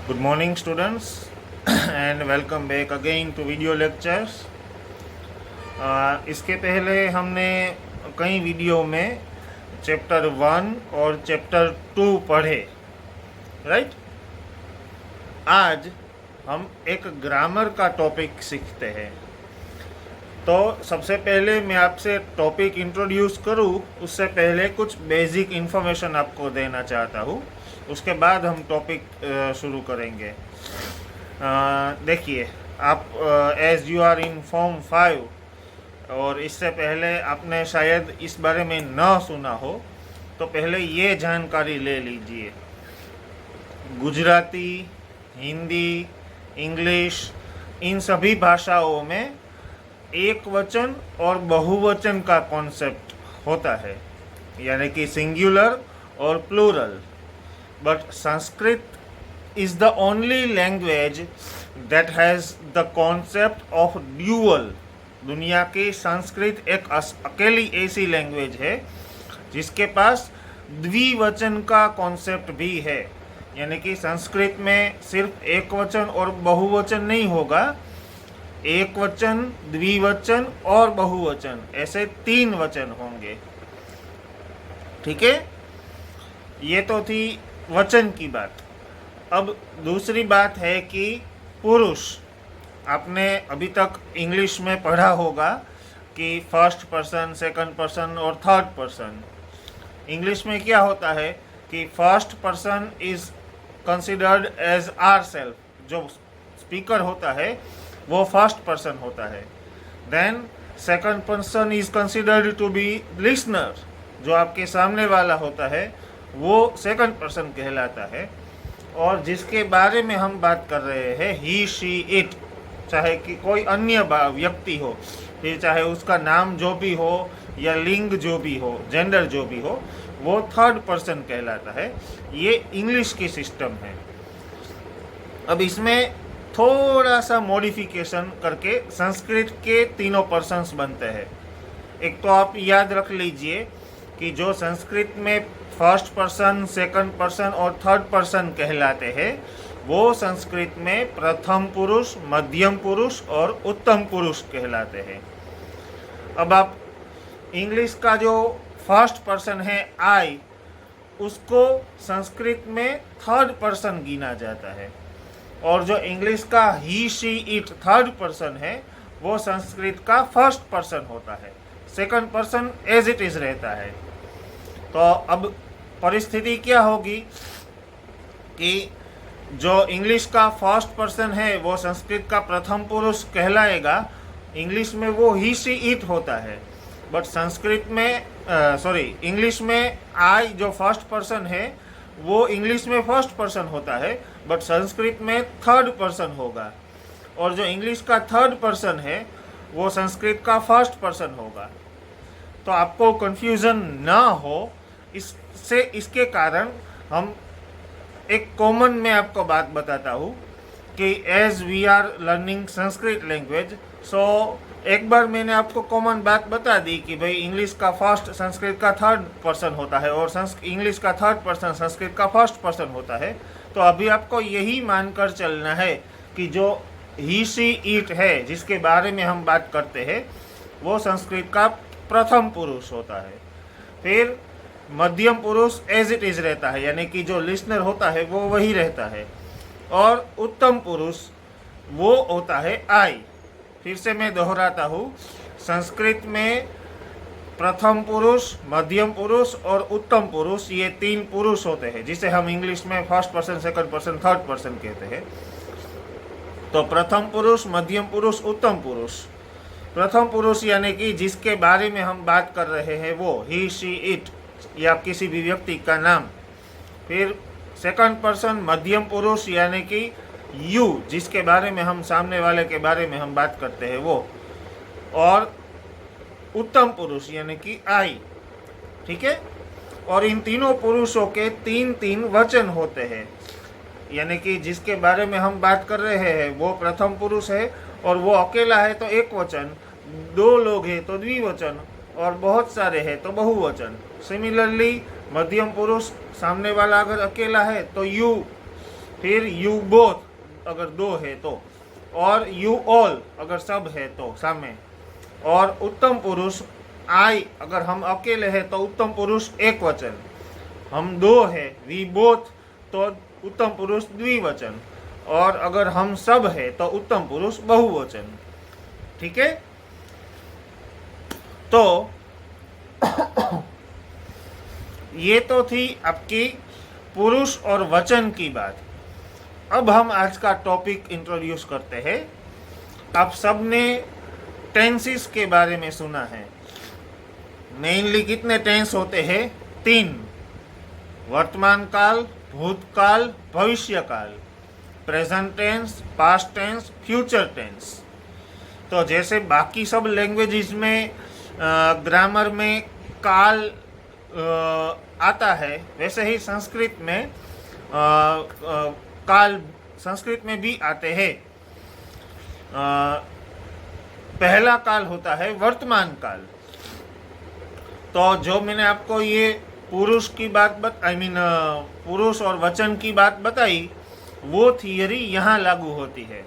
Good morning, students, and welcome back again to video lectures. इसके पहले हमने कई वीडियो में चैप्टर 1 और चैप्टर 2 पढ़े, राइट? आज हम एक ग्रामर का टॉपिक सीखते हैं। तो सबसे पहले मैं आपसे टॉपिक इंट्रोड्यूस करूं, उससे पहले कुछ बेसिक इन्फॉर्मेशन आपको देना चाहता हूं। उसके बाद हम टॉपिक शुरू करेंगे। देखिए, आप as you are in form 5 और इससे पहले आपने शायद इस बारे में न सुना हो, तो पहले ये जानकारी ले लीजिए। गुजराती, हिंदी, इंग्लिश, इन सभी भाषाओं में एक वचन और बहुवचन का कॉन्सेप्ट होता है, यानी कि सिंगुलर और plural. But Sanskrit is the only language that has the concept of dual. दुनिया की संस्कृत एक अकेली ऐसी लैंग्वेज है जिसके पास द्विवचन का कॉन्सेप्ट भी है, यानी कि संस्कृत में सिर्फ एक वचन और बहुवचन नहीं होगा, एक वचन, द्विवचन और बहुवचन, ऐसे 3 वचन होंगे। ठीक है, ये तो थी वचन की बात। अब दूसरी बात है कि पुरुष, आपने अभी तक इंग्लिश में पढ़ा होगा कि फर्स्ट पर्सन, सेकंड पर्सन और थर्ड पर्सन। इंग्लिश में क्या होता है कि first person is considered as our self, जो स्पीकर होता है वो फर्स्ट पर्सन होता है। Then second person is considered to be listener, जो आपके सामने वाला होता है वो सेकंड पर्सन कहलाता है। और जिसके बारे में हम बात कर रहे हैं, ही, शी, इट, चाहे कि कोई अन्य व्यक्ति हो, फिर चाहे उसका नाम जो भी हो या लिंग जो भी हो, जेंडर जो भी हो, वो थर्ड पर्सन कहलाता है। ये इंग्लिश की सिस्टम है। अब इसमें थोड़ा सा मॉडिफिकेशन करके संस्कृत के 3 पर्सन्स बनते हैं। एक तो आप याद रख लीजिए कि जो संस्कृत में फर्स्ट पर्सन, सेकंड पर्सन और थर्ड पर्सन कहलाते हैं, वो संस्कृत में प्रथम पुरुष, मध्यम पुरुष और उत्तम पुरुष कहलाते हैं। अब आप इंग्लिश का जो फर्स्ट पर्सन है आई, उसको संस्कृत में थर्ड पर्सन गिना जाता है, और जो इंग्लिश का he, she, it third person है, वो संस्कृत का फर्स्ट पर्सन होता है। Second person as it is रहता है। तो अब परिस्थिति क्या होगी कि जो इंग्लिश का फर्स्ट पर्सन है वो संस्कृत का प्रथम पुरुष कहलाएगा। इंग्लिश में वो ही, शी, इट होता है, बट संस्कृत में इंग्लिश में आई जो फर्स्ट पर्सन है वो इंग्लिश में फर्स्ट पर्सन होता है, बट संस्कृत में थर्ड पर्सन होगा। और जो इंग्लिश का थर्ड पर्सन है वो संस्कृत का फर्स्ट पर्सन होगा। तो आपको कंफ्यूजन ना हो, इसके कारण हम एक कॉमन में आपको बात बताता हूँ कि as we are learning Sanskrit language, so एक बार मैंने आपको कॉमन बात बता दी कि भाई इंग्लिश का फर्स्ट संस्कृत का थर्ड पर्सन होता है और इंग्लिश का थर्ड पर्सन संस्कृत का फर्स्ट पर्सन होता है। तो अभी आपको यही मानकर चलना है कि जो ही, शी, इट है जिसके बारे में हम बात करते हैं वो संस्कृत का प्रथम पुरुष होता है। फिर मध्यम पुरुष एज इट इज रहता है, यानी कि जो लिसनर होता है वो वही रहता है, और उत्तम पुरुष वो होता है आई। फिर से मैं दोहराता हूँ, संस्कृत में प्रथम पुरुष, मध्यम पुरुष और उत्तम पुरुष, ये 3 पुरुष होते हैं, जिसे हम इंग्लिश में first person, second person, third person कहते हैं। तो प्रथम पुरुष, मध्यम पुरुष, उत्तम पुरुष। प्रथम पुरुष यानी कि जिसके बारे में हम बात कर रहे हैं वो ही, शी, इट या किसी भी व्यक्ति का नाम। फिर सेकंड पर्सन मध्यम पुरुष यानी कि यू, जिसके बारे में हम, सामने वाले के बारे में हम बात करते हैं वो, और उत्तम पुरुष यानी कि आई। ठीक है, और इन तीनों पुरुषों के 3 वचन होते हैं, यानी कि जिसके बारे में हम बात कर रहे हैं वो प्रथम पुरुष है और वो अकेला है तो एक वचन, 2 लोग हैं तो द्विवचन, और बहुत सारे हैं तो बहुवचन। सिमिलरली मध्यम पुरुष, सामने वाला अगर अकेला है तो यू, फिर यू बोथ अगर दो है तो, और यू ऑल अगर सब है तो सामने, और उत्तम पुरुष आई अगर हम अकेले हैं तो उत्तम पुरुष एक वचन, हम दो है वी बोथ तो उत्तम पुरुष द्विवचन, और अगर हम सब है तो उत्तम पुरुष बहुवचन। ठीक है, तो ये तो थी आपकी पुरुष और वचन की बात। अब हम आज का टॉपिक इंट्रोड्यूस करते हैं। आप सबने टेंसेस के बारे में सुना है। मेनली कितने टेंस होते हैं? 3, वर्तमान काल, भूतकाल, भविष्य काल, present tense, past tense, future tense. तो जैसे बाकी सब लैंग्वेजेस में ग्रामर में काल आता है, वैसे ही संस्कृत में काल संस्कृत में भी आते हैं। पहला काल होता है वर्तमान काल। तो जो मैंने आपको ये पुरुष की बात पुरुष और वचन की बात बताई, वो थियरी यहाँ लागू होती है।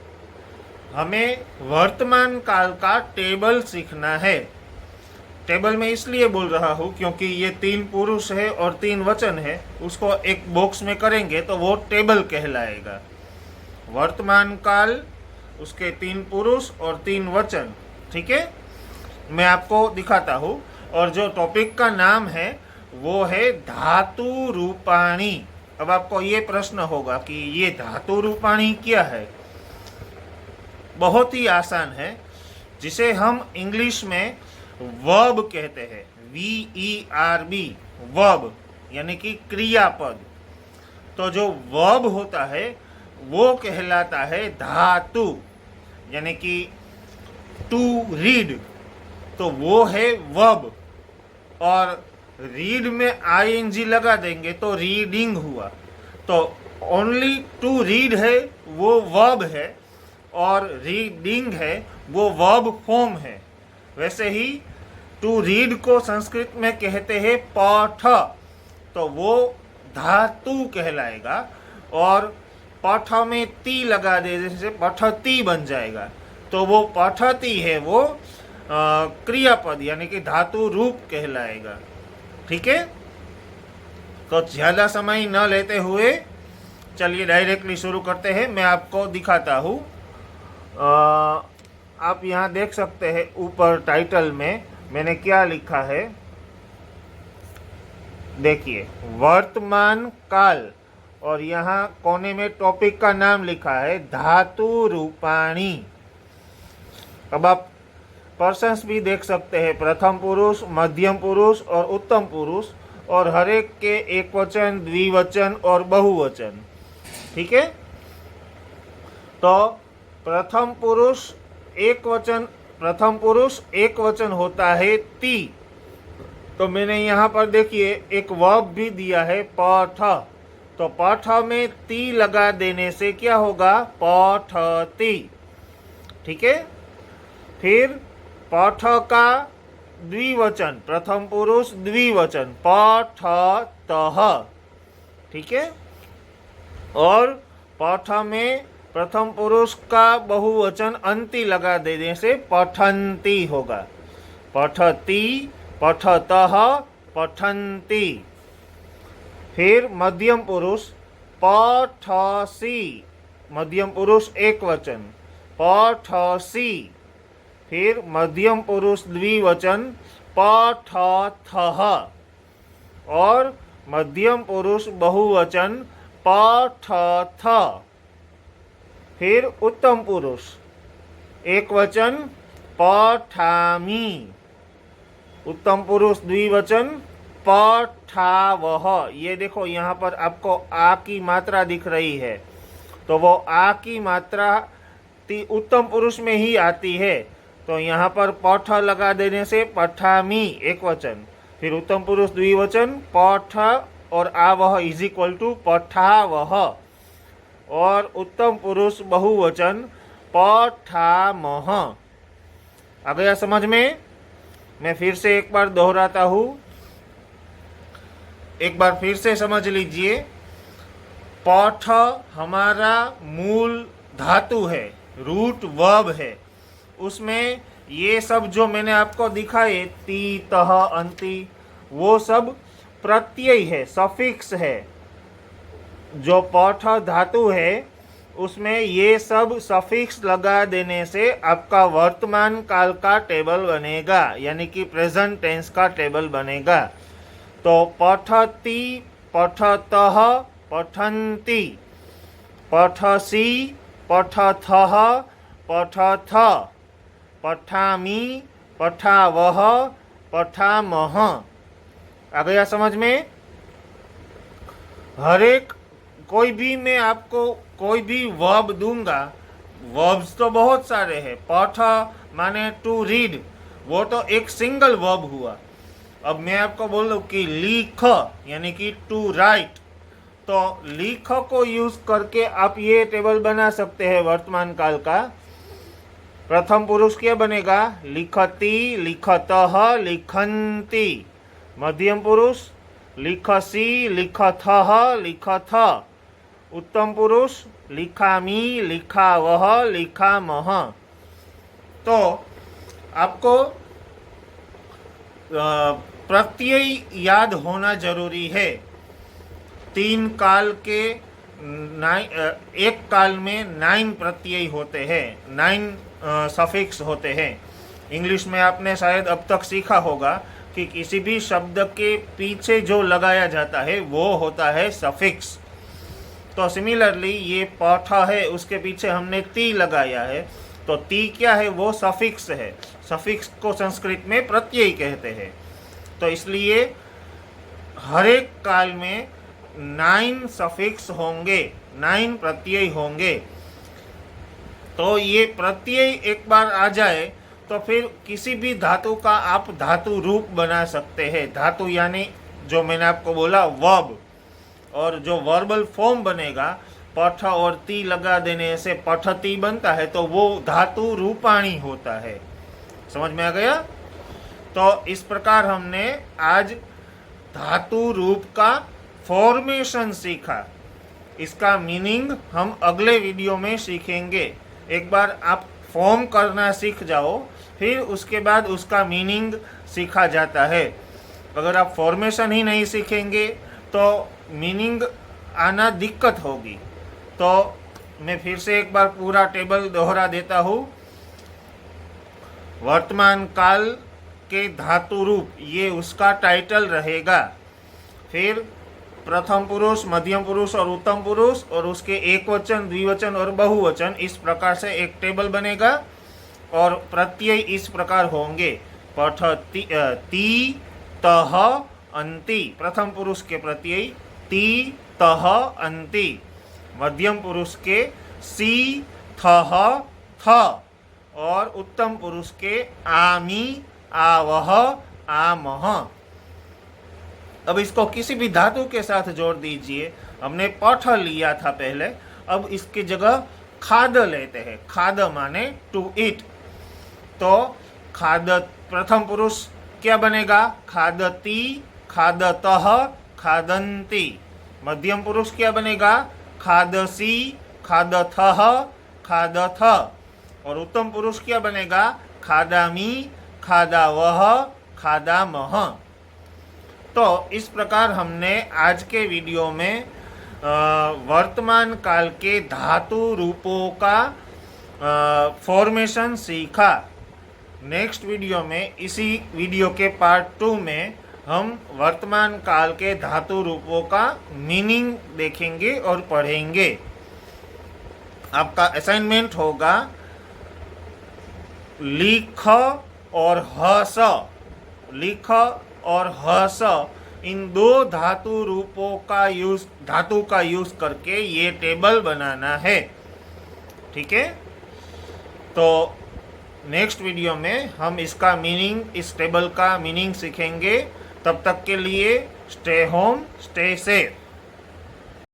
हमें वर्तमान काल का टेबल सीखना है। टेबल में इसलिए बोल रहा हूँ क्योंकि ये 3 पुरुष है और 3 वचन है, उसको एक बॉक्स में करेंगे तो वो टेबल कहलाएगा। वर्तमान काल, उसके 3 पुरुष और 3 वचन। ठीक है, मैं आपको दिखाता हूँ। और जो टॉपिक का नाम है वो है धातु रूपाणी। अब आपको ये प्रश्न होगा कि ये धातु रूपाणी क्या है? बहुत ही आसान है, जिसे हम इंग्लिश में वर्ब कहते हैं। VERB, वर्ब यानी कि क्रियापद। तो जो वर्ब होता है वो कहलाता है धातु, यानी कि टू रीड, तो वो है वर्ब। और रीड में ING लगा देंगे तो रीडिंग हुआ। तो ओनली टू रीड है वो वर्ब है, और रीडिंग है वो वर्ब फॉर्म है। वैसे ही टू रीड को संस्कृत में कहते हैं पठ, तो वो धातु कहलाएगा। और पठ में ती लगा दे, जैसे पठती बन जाएगा, तो वो पठती है वो क्रियापद यानी कि धातु रूप कहलाएगा। ठीक है, तो ज़्यादा समय न लेते हुए चलिए डायरेक्टली शुरू करते हैं। मैं आपको दिखाता हूँ। आप यहाँ देख सकते हैं ऊपर टाइटल में मैंने क्या लिखा है। देखिए, वर्तमान काल, और यहाँ कोने में टॉपिक का नाम लिखा है धातु रूपाणी। अब आप पर्सन्स भी देख सकते हैं, प्रथम पुरुष, मध्यम पुरुष और उत्तम पुरुष, और हर एक के एक वचन, द्विवचन और बहुवचन। ठीक है, तो प्रथम पुरुष एक वचन होता है ती। तो मैंने यहाँ पर देखिए एक वर्ब भी दिया है पठ। तो पठ में ती लगा देने से क्या होगा? पठती। ठीक है, फिर पठ का द्विवचन, प्रथम पुरुष द्विवचन पठतः। ठीक है, और पठ में प्रथम पुरुष का बहुवचन अंति लगा देने से पठन्ति होगा। पठती, पठतः, पठन्ति। फिर मध्यम पुरुष पठसी, मध्यम पुरुष एक वचन पठसी। फिर मध्यम पुरुष द्विवचन पठथः, और मध्यम पुरुष बहुवचन पठथ। फिर उत्तम पुरुष एक वचन पठामि, उत्तम पुरुष द्विवचन पठावह। ये देखो यहाँ पर आपको आ की मात्रा दिख रही है, तो वो आ की मात्रा उत्तम पुरुष में ही आती है। तो यहाँ पर पठ लगा देने से पठामि एक वचन, फिर उत्तम पुरुष द्विवचन पठ और आवह इज इक्वल टू पठावह, और उत्तम पुरुष बहुवचन पठामह। आ गया समझ में? मैं फिर से एक बार दोहराता हूँ, एक बार फिर से समझ लीजिए। पठ हमारा मूल धातु है, रूट वर्ब है, उसमें ये सब जो मैंने आपको दिखाए ती तह अंति, वो सब प्रत्यय है, सफिक्स है। जो पठ धातु है उसमें ये सब सफिक्स लगा देने से आपका वर्तमान काल का टेबल बनेगा, यानी कि प्रेजेंट टेंस का टेबल बनेगा। तो पठति, पठतः, पठन्ति, पठसि, पठथः, पठथ, पठामि, पठावः, पठामः। आ गया समझ में? हर एक कोई भी मैं आपको कोई भी वर्ब दूंगा, वर्ब्स तो बहुत सारे हैं। पठ माने टू रीड, वो तो एक सिंगल वर्ब हुआ। अब मैं आपको बोलूं कि लिख यानी कि टू राइट, तो लिख को यूज करके आप ये टेबल बना सकते हैं वर्तमान काल का। प्रथम पुरुष क्या बनेगा? लिखति, लिखतः, लिखन्ति। मध्यम पुरुष लिखसि, लिखथः, लिखथ। उत्तम पुरुष लिखामि, लिखावः, लिखामः। तो आपको प्रत्यय याद होना जरूरी है। तीन काल के एक काल में 9 प्रत्यय होते हैं, 9 सफिक्स होते हैं। इंग्लिश में आपने शायद अब तक सीखा होगा कि किसी भी शब्द के पीछे जो लगाया जाता है वो होता है सफिक्स। तो सिमिलरली ये पठ है, उसके पीछे हमने ती लगाया है, तो ती क्या है? वो सफिक्स है। सफिक्स को संस्कृत में प्रत्यय कहते हैं। तो इसलिए हर एक काल में 9 सफिक्स होंगे, 9 प्रत्यय होंगे। तो ये प्रत्यय एक बार आ जाए तो फिर किसी भी धातु का आप धातु रूप बना सकते हैं। धातु यानी जो मैंने आपको बोला वर्ब, और जो वर्बल फॉर्म बनेगा पठ और ती लगा देने से पठती बनता है, तो वो धातु रूपाणी होता है। समझ में आ गया? तो इस प्रकार हमने आज धातु रूप का फॉर्मेशन सीखा। इसका मीनिंग हम अगले वीडियो में सीखेंगे। एक बार आप फॉर्म करना सीख जाओ, फिर उसके बाद उसका मीनिंग सीखा जाता है। अगर आप फॉर्मेशन ही नहीं सीखेंगे तो मीनिंग आना दिक्कत होगी। तो मैं फिर से एक बार पूरा टेबल दोहरा देता हूँ। वर्तमान काल के धातु रूप, ये उसका टाइटल रहेगा। फिर प्रथम पुरुष, मध्यम पुरुष और उत्तम पुरुष, और उसके एक वचन, द्विवचन और बहुवचन, इस प्रकार से एक टेबल बनेगा। और प्रत्यय इस प्रकार होंगे: पठति, ती, तह, अंति। प्रथम पुरुष के प्रत्यय ती, तह, अंति। मध्यम पुरुष के सी, थह, थ। और उत्तम पुरुष के आमी, आवह, आमह। अब इसको किसी भी धातु के साथ जोड़ दीजिए। हमने पठ लिया था पहले, अब इसकी जगह खाद लेते हैं। खाद माने टू ईट। तो खाद, प्रथम पुरुष क्या बनेगा? खादती, खादतः, खादन्ति। मध्यम पुरुष क्या बनेगा? खादसी, खादथः, खादथ। और उत्तम पुरुष क्या बनेगा? खादामी, खादावह, खादामह। तो इस प्रकार हमने आज के वीडियो में वर्तमान काल के धातु रूपों का फॉर्मेशन सीखा। नेक्स्ट वीडियो में, इसी वीडियो के पार्ट 2 में, हम वर्तमान काल के धातु रूपों का मीनिंग देखेंगे और पढ़ेंगे। आपका असाइनमेंट होगा लिख और हस। लिख और हस, इन 2 धातु रूपों का धातु का यूज करके ये टेबल बनाना है। ठीक है? तो नेक्स्ट वीडियो में हम इसका मीनिंग, इस टेबल का मीनिंग सीखेंगे। तब तक के लिए स्टे होम, स्टे सेफ।